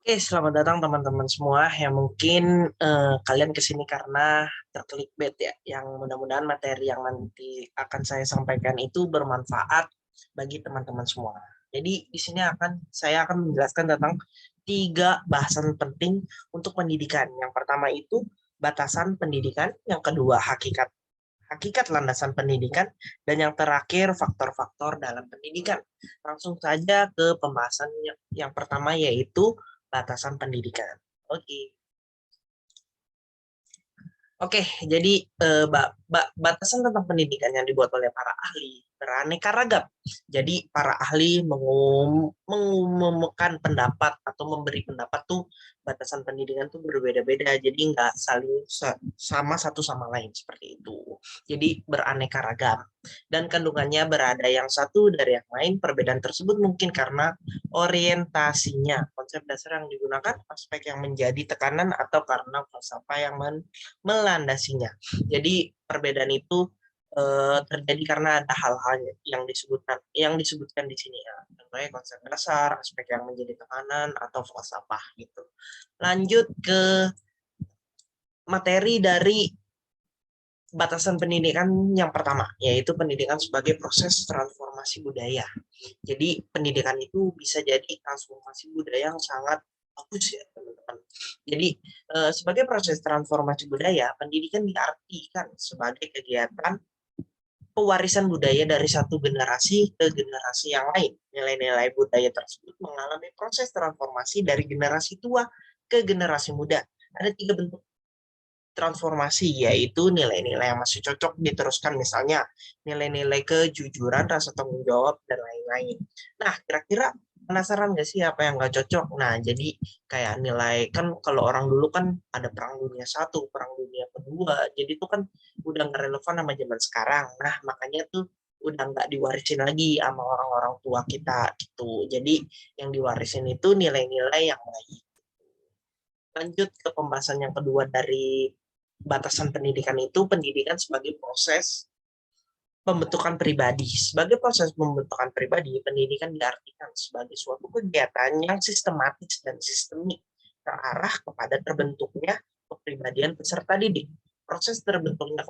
Selamat datang teman-teman semua yang mungkin kalian kesini karena terklikbait ya, yang mudah-mudahan materi yang nanti akan saya sampaikan itu bermanfaat bagi teman-teman semua. Jadi di sini saya akan menjelaskan tentang 3 bahasan penting untuk pendidikan. Yang pertama itu batasan pendidikan, yang kedua hakikat hakikat landasan pendidikan, dan yang terakhir faktor-faktor dalam pendidikan. Langsung saja ke pembahasan yang pertama yaitu batasan pendidikan. Oke. Oke, jadi batasan tentang pendidikan yang dibuat oleh para ahli beraneka ragam. Jadi para ahli mengumumkan pendapat atau memberi pendapat tuh batasan pendidikan tuh berbeda-beda. Jadi nggak saling sama satu sama lain seperti itu. Jadi beraneka ragam. Dan kandungannya berada yang satu dari yang lain. Perbedaan tersebut mungkin karena orientasinya, konsep dasar yang digunakan, aspek yang menjadi tekanan, atau karena falsafah yang melandasinya. Jadi perbedaan itu terjadi karena ada hal-hal yang disebutkan di sini ya. Contohnya konsep dasar, aspek yang menjadi tekanan, atau falsafah gitu. Lanjut ke materi dari batasan pendidikan yang pertama, yaitu pendidikan sebagai proses transformasi budaya. Jadi pendidikan itu bisa jadi transformasi budaya yang sangat bagus ya teman-teman. Jadi sebagai proses transformasi budaya, pendidikan diartikan sebagai kegiatan pewarisan budaya dari satu generasi ke generasi yang lain. Nilai-nilai budaya tersebut mengalami proses transformasi dari generasi tua ke generasi muda. Ada 3 bentuk transformasi, yaitu nilai-nilai yang masih cocok diteruskan, misalnya nilai-nilai kejujuran, rasa tanggung jawab, dan lain-lain. Nah, kira-kira penasaran nggak sih apa yang nggak cocok? Nah, jadi kayak nilai, kan kalau orang dulu kan ada perang dunia satu, perang dunia kedua, jadi itu kan udah nggak relevan sama zaman sekarang. Nah, makanya tuh udah nggak diwarisin lagi sama orang-orang tua kita gitu. Jadi yang diwarisin itu nilai-nilai yang baik. Lanjut ke pembahasan yang kedua dari batasan pendidikan itu, pendidikan sebagai proses pembentukan pribadi. Sebagai proses pembentukan pribadi, pendidikan diartikan sebagai suatu kegiatan yang sistematis dan sistemik, terarah kepada terbentuknya kepribadian peserta didik. Proses terbentuknya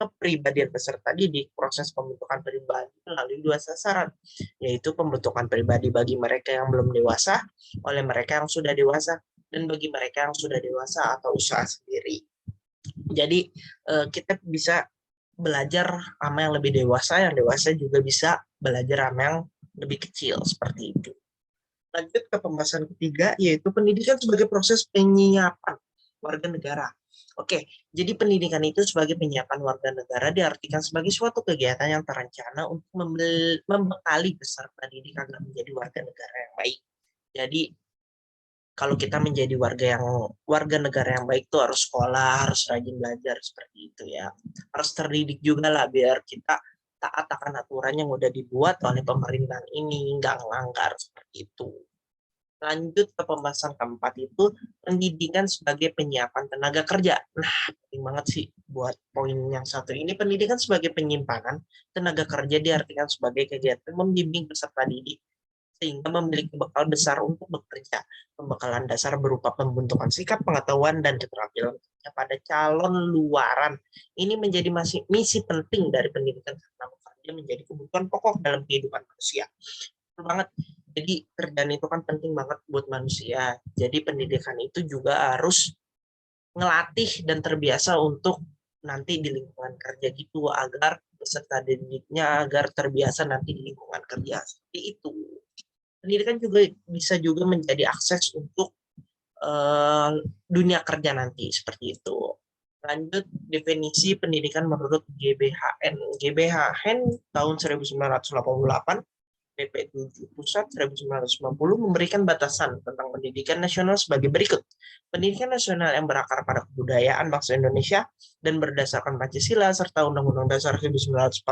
kepribadian peserta didik, proses pembentukan pribadi melalui 2 sasaran, yaitu pembentukan pribadi bagi mereka yang belum dewasa, oleh mereka yang sudah dewasa, dan bagi mereka yang sudah dewasa atau usaha sendiri. Jadi kita bisa belajar sama yang lebih dewasa, yang dewasa juga bisa belajar sama yang lebih kecil, seperti itu. Lanjut ke pembahasan ketiga, yaitu pendidikan sebagai proses penyiapan warga negara. Oke, jadi pendidikan itu sebagai penyiapan warga negara diartikan sebagai suatu kegiatan yang terencana untuk membekali peserta didik agar menjadi warga negara yang baik. Jadi kalau kita menjadi warga negara yang baik tuh harus sekolah, harus rajin belajar seperti itu ya. Harus terdidik juga lah biar kita taat akan aturan yang udah dibuat oleh pemerintahan ini, nggak ngelanggar seperti itu. Lanjut ke pembahasan keempat itu pendidikan sebagai penyiapan tenaga kerja. Nah, penting banget sih buat poin yang satu ini, pendidikan sebagai penyimpanan tenaga kerja diartikan sebagai kegiatan membimbing peserta didik sehingga memiliki bekal besar untuk bekerja. Pembekalan dasar berupa pembentukan sikap, pengetahuan, dan keterampilan pada calon luaran. Ini menjadi misi penting dari pendidikan karena bekerja menjadi kebutuhan pokok dalam kehidupan manusia. Betul banget. Jadi kerjaan itu kan penting banget buat manusia. Jadi pendidikan itu juga harus ngelatih dan terbiasa untuk nanti di lingkungan kerja gitu, agar peserta didiknya agar terbiasa nanti di lingkungan kerja seperti itu. Pendidikan juga bisa juga menjadi akses untuk dunia kerja nanti seperti itu. Lanjut definisi pendidikan menurut GBHN. GBHN tahun 1988, PP 7 Pusat 1990 memberikan batasan tentang pendidikan nasional sebagai berikut. Pendidikan nasional yang berakar pada kebudayaan bangsa Indonesia dan berdasarkan Pancasila serta Undang-Undang Dasar 1945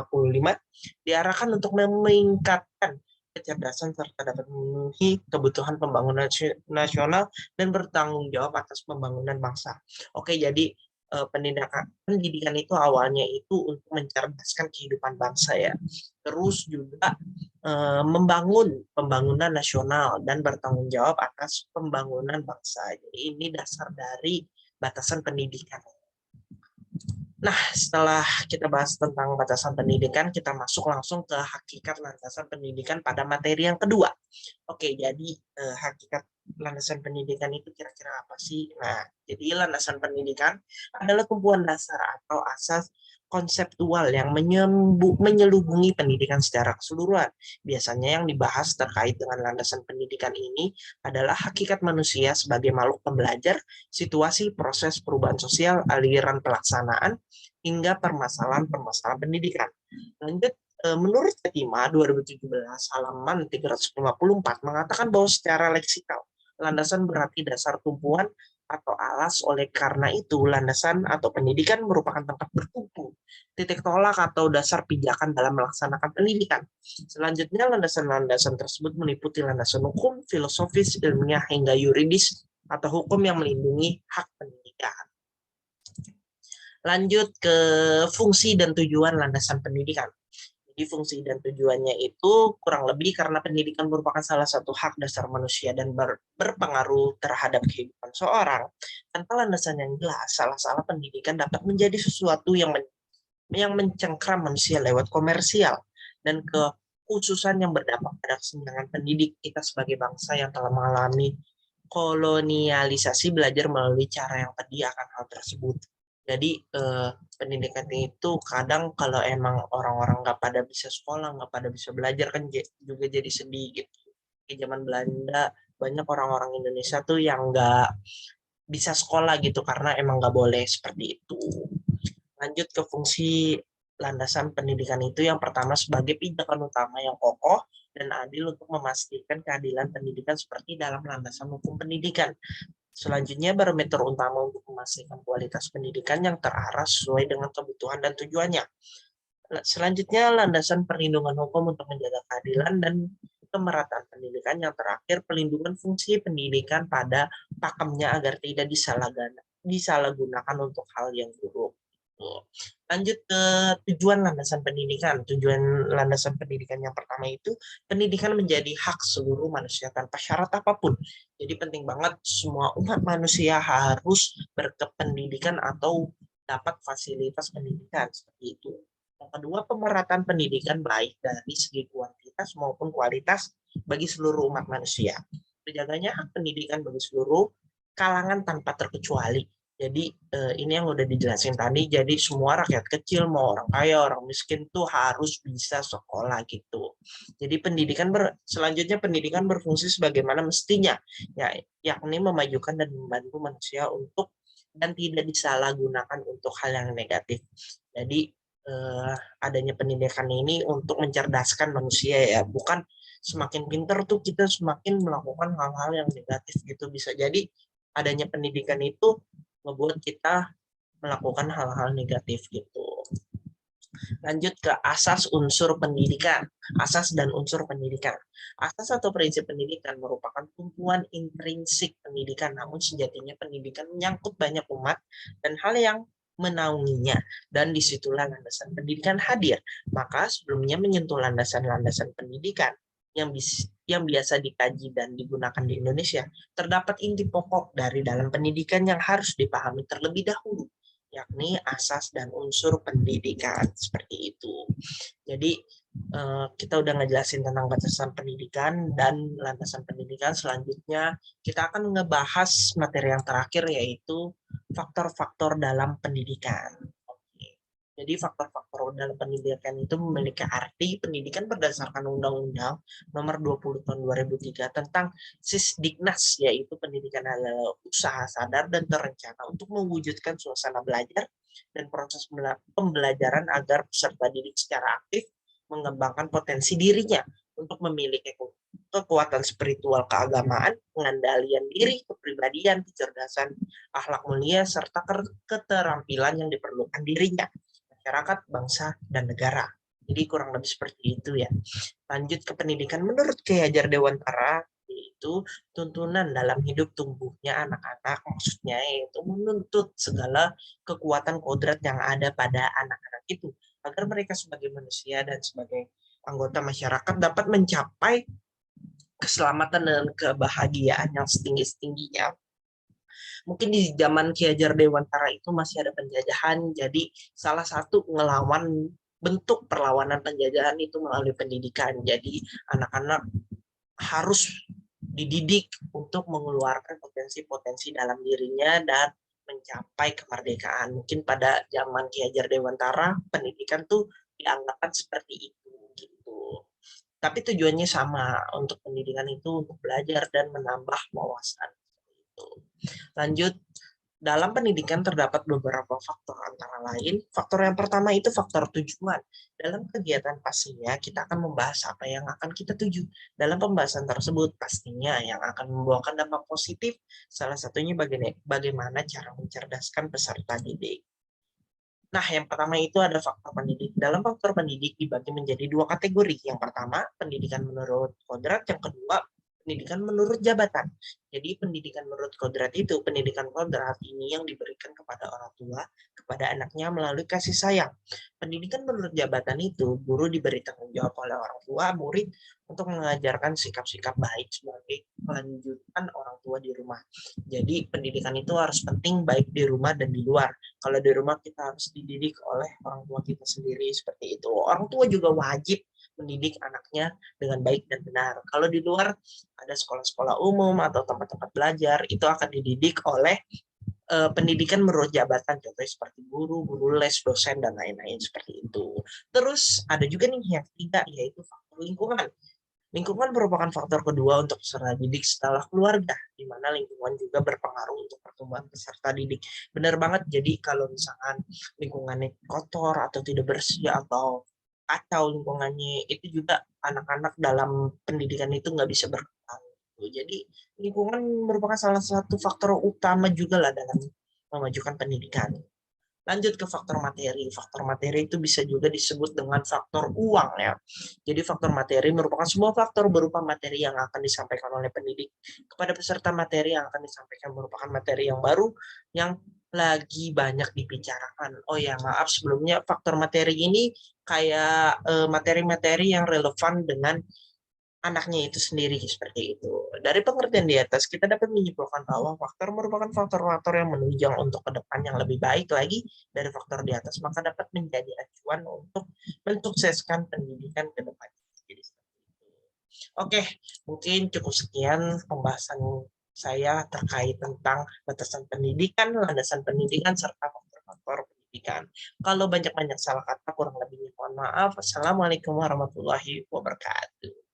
diarahkan untuk meningkatkan kecerdasan serta dapat memenuhi kebutuhan pembangunan nasional dan bertanggung jawab atas pembangunan bangsa. Oke, jadi pendidikan itu awalnya itu untuk mencerdaskan kehidupan bangsa ya. Terus juga membangun pembangunan nasional dan bertanggung jawab atas pembangunan bangsa. Jadi ini dasar dari batasan pendidikan. Nah, setelah kita bahas tentang batasan pendidikan, kita masuk langsung ke hakikat landasan pendidikan pada materi yang kedua. Oke, jadi hakikat landasan pendidikan itu kira-kira apa sih? Nah, jadi landasan pendidikan adalah tumpuan dasar atau asas konseptual yang menyelubungi pendidikan secara keseluruhan. Biasanya yang dibahas terkait dengan landasan pendidikan ini adalah hakikat manusia sebagai makhluk pembelajar, situasi proses perubahan sosial, aliran pelaksanaan, hingga permasalahan-permasalahan pendidikan. Lanjut, menurut Ketima 2017 halaman 354 mengatakan bahwa secara leksikal, landasan berarti dasar tumpuan atau alas. Oleh karena itu, landasan atau pendidikan merupakan tempat bertumpu, titik tolak atau dasar pijakan dalam melaksanakan pendidikan. Selanjutnya, landasan-landasan tersebut meliputi landasan hukum, filosofis, ilmiah, hingga yuridis atau hukum yang melindungi hak pendidikan. Lanjut ke fungsi dan tujuan landasan pendidikan. Jadi fungsi dan tujuannya itu kurang lebih karena pendidikan merupakan salah satu hak dasar manusia dan berpengaruh terhadap kehidupan seorang. Tanpa landasan yang jelas, salah-salah pendidikan dapat menjadi sesuatu yang mencengkram manusia lewat komersial dan kekhususan yang berdampak pada kesenjangan pendidik. Kita sebagai bangsa yang telah mengalami kolonialisasi belajar melalui cara yang tadi akan hal tersebut. Jadi pendidikan itu kadang kalau emang orang-orang nggak pada bisa sekolah, nggak pada bisa belajar kan juga jadi sedih gitu. Di zaman Belanda banyak orang-orang Indonesia tuh yang nggak bisa sekolah gitu karena emang nggak boleh seperti itu. Lanjut ke fungsi landasan pendidikan itu yang pertama sebagai pijakan utama yang kokoh dan adil untuk memastikan keadilan pendidikan seperti dalam landasan hukum pendidikan. Selanjutnya, barometer utama untuk memastikan kualitas pendidikan yang terarah sesuai dengan kebutuhan dan tujuannya. Selanjutnya, landasan perlindungan hukum untuk menjaga keadilan dan pemerataan pendidikan. Yang terakhir, pelindungan fungsi pendidikan pada pakemnya agar tidak disalahgunakan untuk hal yang buruk. Lanjut ke tujuan landasan pendidikan. Tujuan landasan pendidikan yang pertama itu pendidikan menjadi hak seluruh manusia tanpa syarat apapun. Jadi penting banget semua umat manusia harus berkependidikan atau dapat fasilitas pendidikan seperti itu. Yang kedua, pemerataan pendidikan baik dari segi kuantitas maupun kualitas bagi seluruh umat manusia. Terjaganya hak pendidikan bagi seluruh kalangan tanpa terkecuali. Jadi ini yang udah dijelasin tadi, jadi semua rakyat kecil, mau orang kaya, orang miskin tuh harus bisa sekolah gitu. Jadi selanjutnya pendidikan berfungsi sebagaimana mestinya, yakni memajukan dan membantu manusia untuk dan tidak disalahgunakan untuk hal yang negatif. Jadi adanya pendidikan ini untuk mencerdaskan manusia ya, bukan semakin pintar tuh kita semakin melakukan hal-hal yang negatif gitu. Bisa jadi adanya pendidikan itu membuat kita melakukan hal-hal negatif gitu. Lanjut ke asas unsur pendidikan. Asas dan unsur pendidikan. Asas atau prinsip pendidikan merupakan tumpuan intrinsik pendidikan, namun sejatinya pendidikan menyangkut banyak umat dan hal yang menaunginya, dan disitulah landasan pendidikan hadir. Maka sebelumnya menyentuh landasan-landasan pendidikan yang biasa dikaji dan digunakan di Indonesia, terdapat inti pokok dari dalam pendidikan yang harus dipahami terlebih dahulu, yakni asas dan unsur pendidikan, seperti itu. Jadi kita udah ngejelasin tentang batasan pendidikan dan landasan pendidikan. Selanjutnya kita akan ngebahas materi yang terakhir, yaitu faktor-faktor dalam pendidikan. Jadi faktor-faktor dalam pendidikan itu memiliki arti pendidikan berdasarkan Undang-Undang Nomor 20 Tahun 2003 tentang Sisdiknas, yaitu pendidikan adalah usaha sadar dan terencana untuk mewujudkan suasana belajar dan proses pembelajaran agar peserta didik secara aktif mengembangkan potensi dirinya untuk memiliki kekuatan spiritual keagamaan, pengendalian diri, kepribadian, kecerdasan, akhlak mulia, serta keterampilan yang diperlukan dirinya, masyarakat, bangsa, dan negara. Jadi kurang lebih seperti itu ya. Lanjut ke pendidikan menurut Ki Hajar Dewantara, itu itu tuntunan dalam hidup tumbuhnya anak-anak, maksudnya yaitu menuntut segala kekuatan kodrat yang ada pada anak-anak itu agar mereka sebagai manusia dan sebagai anggota masyarakat dapat mencapai keselamatan dan kebahagiaan yang setinggi-tingginya. Mungkin di zaman Ki Hajar Dewantara itu masih ada penjajahan, jadi salah satu ngelawan bentuk perlawanan penjajahan itu melalui pendidikan. Jadi anak-anak harus dididik untuk mengeluarkan potensi-potensi dalam dirinya dan mencapai kemerdekaan. Mungkin pada zaman Ki Hajar Dewantara pendidikan tuh dianggapkan seperti itu gitu. Tapi tujuannya sama, untuk pendidikan itu untuk belajar dan menambah wawasan. Lanjut, dalam pendidikan terdapat beberapa faktor, antara lain faktor yang pertama itu faktor tujuan. Dalam kegiatan pastinya kita akan membahas apa yang akan kita tuju. Dalam pembahasan tersebut pastinya yang akan membawakan dampak positif, salah satunya bagaimana cara mencerdaskan peserta didik. Nah, yang pertama itu ada faktor pendidik. Dalam faktor pendidik dibagi menjadi dua kategori. Yang pertama, pendidikan menurut kodrat. Yang kedua, pendidikan menurut jabatan. Jadi pendidikan menurut kodrat itu, pendidikan kodrat ini yang diberikan kepada orang tua, kepada anaknya melalui kasih sayang. Pendidikan menurut jabatan itu, guru diberi tanggung jawab oleh orang tua, murid untuk mengajarkan sikap-sikap baik sebagai kelanjutan orang tua di rumah. Jadi pendidikan itu harus penting baik di rumah dan di luar. Kalau di rumah kita harus dididik oleh orang tua kita sendiri, seperti itu. Orang tua juga wajib mendidik anaknya dengan baik dan benar. Kalau di luar ada sekolah-sekolah umum atau tempat-tempat belajar, itu akan dididik oleh pendidikan menurut jabatan, contohnya seperti guru, guru les, dosen, dan lain-lain seperti itu. Terus ada juga nih yang ketiga, yaitu faktor lingkungan. Lingkungan merupakan faktor kedua untuk peserta didik setelah keluarga, di mana lingkungan juga berpengaruh untuk pertumbuhan peserta didik. Benar banget, jadi kalau misalkan lingkungannya kotor atau tidak bersih atau lingkungannya itu juga anak-anak dalam pendidikan itu nggak bisa berkembang. Jadi lingkungan merupakan salah satu faktor utama juga lah dalam memajukan pendidikan. Lanjut ke faktor materi. Faktor materi itu bisa juga disebut dengan faktor uang ya. Jadi faktor materi merupakan sebuah faktor berupa materi yang akan disampaikan oleh pendidik kepada peserta. Materi yang akan disampaikan merupakan materi yang baru yang lagi banyak dibicarakan. Oh ya, maaf sebelumnya, faktor materi ini kayak materi-materi yang relevan dengan anaknya itu sendiri, seperti itu. Dari pengertian di atas, kita dapat menyimpulkan bahwa faktor merupakan faktor-faktor yang menunjang untuk ke depan yang lebih baik lagi dari faktor di atas, maka dapat menjadi acuan untuk mensukseskan pendidikan ke depan. Jadi, oke, mungkin cukup sekian pembahasan saya terkait tentang batasan pendidikan, landasan pendidikan, serta faktor-faktor pendidikan. Kalau banyak-banyak salah kata, kurang lebihnya mohon maaf. Assalamualaikum warahmatullahi wabarakatuh.